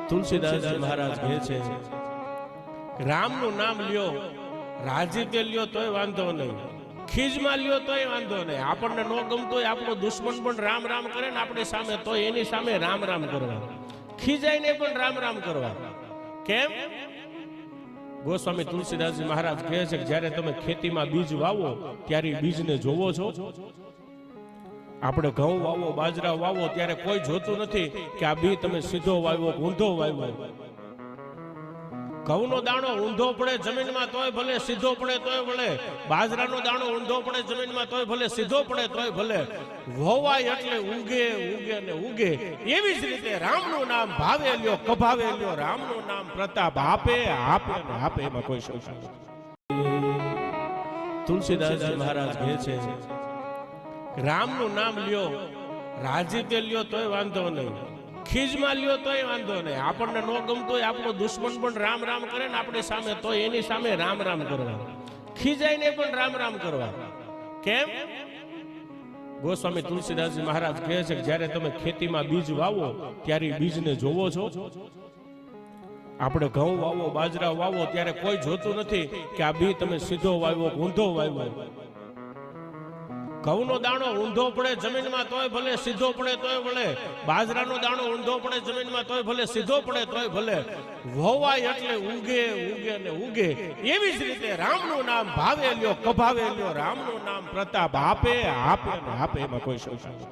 તુલસીદાસજી મહારાજ કહે છે રામનું નામ લ્યો, રાજીતે લ્યો તોય વાંધો નહીં, ખીજમાં લ્યો તોય વાંધો નહીં. આપણને ન ગમતો હોય આપણો દુશ્મન પણ રામ રામ કરે ને આપણી સામે, તો એની સામે રામ રામ કરવા, ખીજાઈને પણ રામ રામ કરવા. કેમ? ગોસ્વામી તુલસીદાસજી મહારાજ કહે છે કે જ્યારે તમે ખેતીમાં બીજ વાવો ત્યારે બીજને જોવો છો. આપણે ઘઉં વાવો, બાજરા વાવો ત્યારે કોઈ જોતું નથી કે આ બી તમે સીધો વાવ્યો ઊંધો વાવ્યો. ઘઉંનો દાણો ઊંધો પડે જમીનમાં તોય ભલે, સીધો પડે તોય ભલે. બાજરાનો દાણો ઊંધો પડે જમીનમાં તોય ભલે, સીધો પડે તોય ભલે. વવાય એટલે ઉગે ઉગે ને ઉગે. એવી જ રીતે રામનું નામ ભાવે લ્યો, કભાવે લ્યો. રામનું નામ પ્રતાપ આપે આપે ને આપે, એમાં કોઈ સંશય નથી. તુલસીદાસજી મહારાજ કહે છે રામનું નામ લ્યો, રાજીતે લ્યો તોય વાંધો નહીં, ખીજમાં લ્યો તોય વાંધો નહીં. આપણને ન ગમતો હોય આપણો દુશ્મન પણ રામ રામ કરે ને આપણી સામે, તો એની સામે રામ રામ કરવા, ખીજાઈને પણ રામ રામ કરવા. કેમ? ગોસ્વામી તુલસીદાસજી મહારાજ કહે છે કે જ્યારે તમે ખેતીમાં બીજ વાવો ત્યારે બીજને જોવો છો. આપણે ઘઉં વાવો, બાજરા વાવો ત્યારે કોઈ જોતું નથી કે આ બી તમે સીધો વાવ્યો ઊંધો વાવ્યો. ઘઉંનો દાણો ઊંધો પડે જમીનમાં તોય ભલે, સીધો પડે તોય ભલે. બાજરાનો દાણો ઊંધો પડે જમીનમાં તોય ભલે, સીધો પડે તોય ભલે. વવાય એટલે ઉગે ઉગે ને ઉગે. એવી જ રીતે રામનું નામ ભાવે લ્યો, કભાવે લ્યો. રામનું નામ પ્રતાપ આપે આપે ને આપે, એમાં કોઈ સંશય નથી.